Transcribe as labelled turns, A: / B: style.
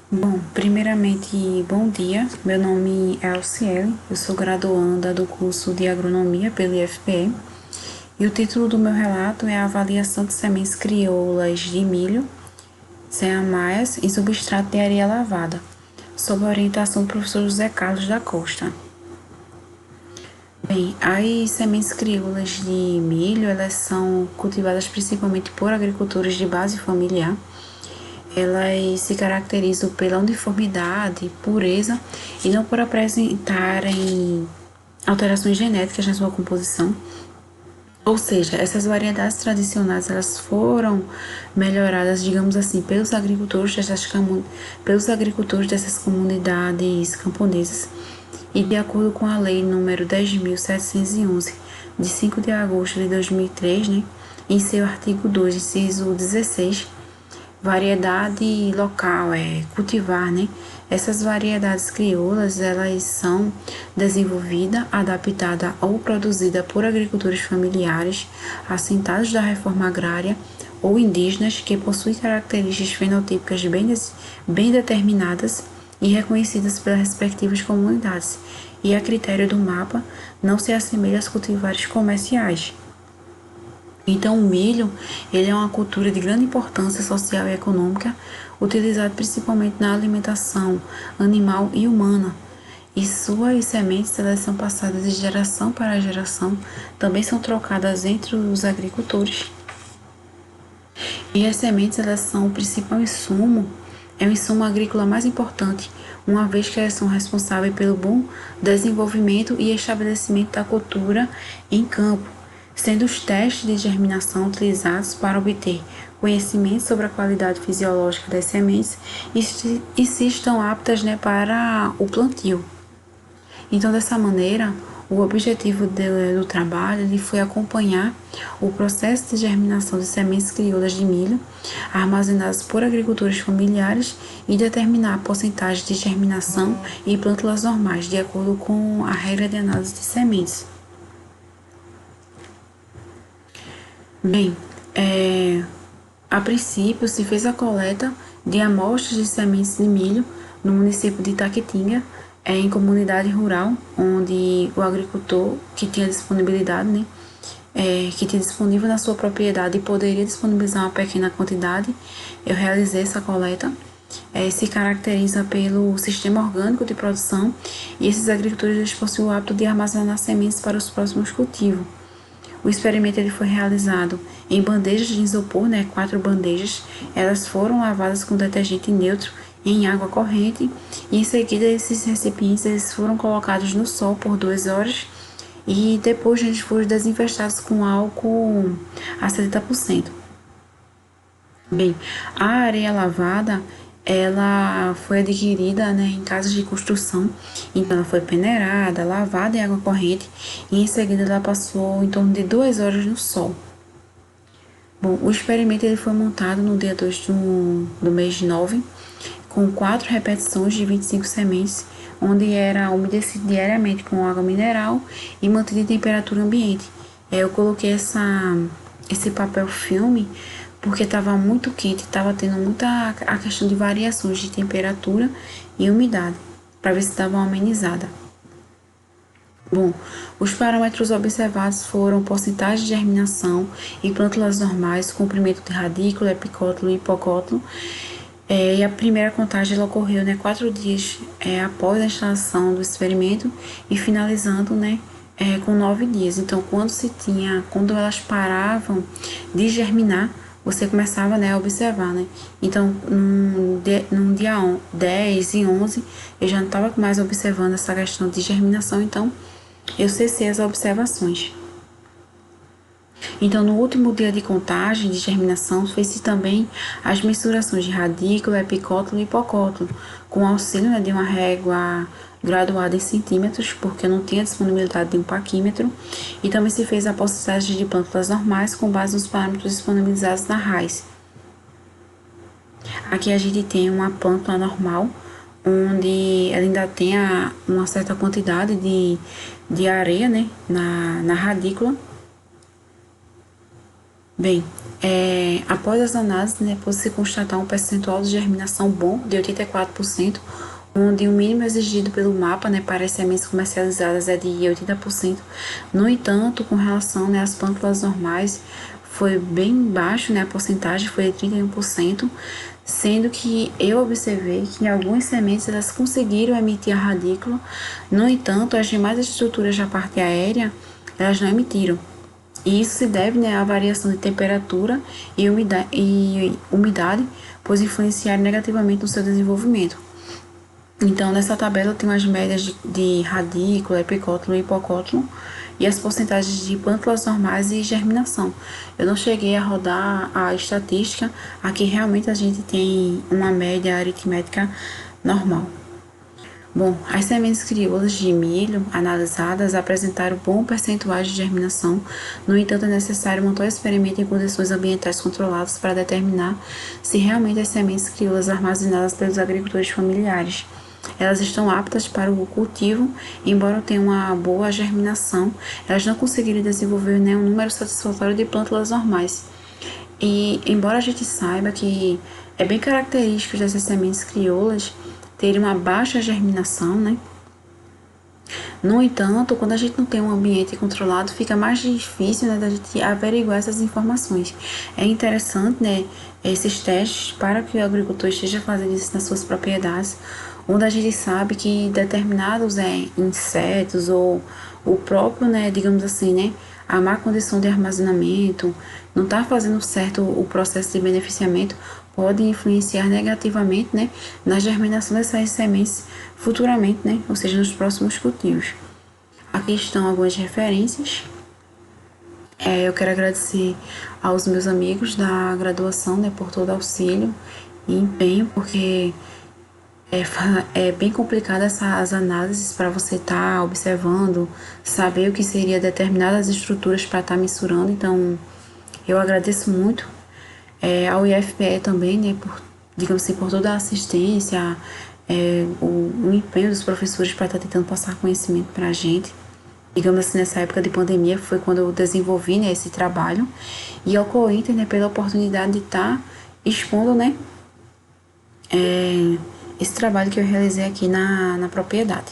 A: Bom, primeiramente, bom dia. Meu nome é Alciele, eu sou graduanda do curso de Agronomia pelo IFPE e o título do meu relato é a avaliação de sementes crioulas de milho sem amaias em substrato de areia lavada, sob a orientação do professor José Carlos da Costa. Bem, as sementes crioulas de milho, elas são cultivadas principalmente por agricultores de base familiar. Elas se caracterizam pela uniformidade, pureza e não por apresentarem alterações genéticas na sua composição. Ou seja, essas variedades tradicionais elas foram melhoradas, digamos assim, pelos agricultores dessas comunidades camponesas e de acordo com a lei número 10.711 de 5 de agosto de 2003, né, em seu artigo 2, inciso 16, variedade local, cultivar, né? Essas variedades crioulas, elas são desenvolvidas, adaptadas ou produzidas por agricultores familiares, assentados da reforma agrária ou indígenas que possuem características fenotípicas bem determinadas e reconhecidas pelas respectivas comunidades, e a critério do mapa não se assemelha aos cultivares comerciais. Então, o milho, ele é uma cultura de grande importância social e econômica, utilizado principalmente na alimentação animal e humana. E suas sementes, elas são passadas de geração para geração, também são trocadas entre os agricultores. E as sementes, elas são o principal insumo, é o insumo agrícola mais importante, uma vez que elas são responsáveis pelo bom desenvolvimento e estabelecimento da cultura em campo, sendo os testes de germinação utilizados para obter conhecimento sobre a qualidade fisiológica das sementes e se estão aptas, né, para o plantio. Então, dessa maneira, o objetivo do trabalho ele foi acompanhar o processo de germinação de sementes crioulas de milho armazenadas por agricultores familiares e determinar a porcentagem de germinação e plântulas normais, de acordo com a regra de análise de sementes. Bem, a princípio se fez a coleta de amostras de sementes de milho no município de Itaquitinga, em comunidade rural, onde o agricultor que tinha disponibilidade, né, que tinha disponível na sua propriedade e poderia disponibilizar uma pequena quantidade, eu realizei essa coleta. Se caracteriza pelo sistema orgânico de produção e esses agricultores possuem o hábito de armazenar sementes para os próximos cultivos. O experimento ele foi realizado em bandejas de isopor, né, 4 bandejas. Elas foram lavadas com detergente neutro em água corrente e em seguida esses recipientes eles foram colocados no sol por 2 horas e depois eles foram desinfestados com álcool a 70%. Bem, a areia lavada ela foi adquirida, né, em casas de construção, então ela foi peneirada, lavada em água corrente e em seguida ela passou em torno de 2 horas no sol. Bom, o experimento ele foi montado no dia 2 do mês de 9, com 4 repetições de 25 sementes, onde era umedecido diariamente com água mineral e mantido em temperatura ambiente. Eu coloquei esse papel filme porque estava muito quente, estava tendo muita a questão de variações de temperatura e umidade, para ver se dava uma amenizada. Bom, os parâmetros observados foram porcentagem de germinação e plântulas normais, comprimento de radícula, epicótilo e hipocótilo. E a primeira contagem ela ocorreu, né, 4 dias após a instalação do experimento e finalizando, né, com 9 dias. Então, quando elas paravam de germinar, você começava, né, a observar, né. Então, num dia 10 e 11, eu já não estava mais observando essa questão de germinação, então eu cessei as observações. Então, no último dia de contagem de germinação, fez-se também as mensurações de radícula, epicótilo e hipocótilo, com auxílio, né, de uma régua graduada em centímetros, porque eu não tinha disponibilidade de um paquímetro, e também se fez a porcentagem de plântulas normais com base nos parâmetros disponibilizados na RAIS. Aqui a gente tem uma plântula normal, onde ela ainda tem uma certa quantidade de areia, né, na radícula. Bem, após as análises, né, pôde-se constatar um percentual de germinação bom de 84%, onde o mínimo exigido pelo mapa, né, para as sementes comercializadas é de 80%. No entanto, com relação, né, às plântulas normais, foi bem baixo, né, a porcentagem foi de 31%, sendo que eu observei que em algumas sementes elas conseguiram emitir a radícula. No entanto, as demais estruturas da parte aérea, elas não emitiram. E isso se deve, né, à variação de temperatura e umidade, pois influenciaram negativamente no seu desenvolvimento. Então, nessa tabela tem as médias de radícula, epicótilo e hipocótilo e as porcentagens de plântulas normais e germinação. Eu não cheguei a rodar a estatística, aqui realmente a gente tem uma média aritmética normal. Bom, as sementes crioulas de milho analisadas apresentaram bom percentual de germinação. No entanto, é necessário montar um experimento em condições ambientais controladas para determinar se realmente as sementes crioulas armazenadas pelos agricultores familiares elas estão aptas para o cultivo, embora tenham uma boa germinação, elas não conseguiram desenvolver nenhum número satisfatório de plântulas normais. E embora a gente saiba que é bem característico dessas sementes crioulas terem uma baixa germinação, né? No entanto, quando a gente não tem um ambiente controlado, fica mais difícil, né, da gente averiguar essas informações. É interessante, né, esses testes para que o agricultor esteja fazendo isso nas suas propriedades, onde a gente sabe que determinados insetos ou o próprio, né, digamos assim, né, a má condição de armazenamento, não está fazendo certo o processo de beneficiamento, pode influenciar negativamente, né, na germinação dessas sementes futuramente, né, ou seja, nos próximos cultivos. Aqui estão algumas referências. Eu quero agradecer aos meus amigos da graduação, né, por todo auxílio e empenho, porque é bem complicado essas análises para você estar observando, saber o que seria determinadas estruturas para estar mensurando. Então, eu agradeço muito ao IFPE também, né, por, digamos assim, por toda a assistência, o empenho dos professores para estar tentando passar conhecimento para a gente. Digamos assim, nessa época de pandemia foi quando eu desenvolvi, né, esse trabalho, e ao Cointer, né, pela oportunidade de estar expondo, né, esse trabalho que eu realizei aqui na propriedade.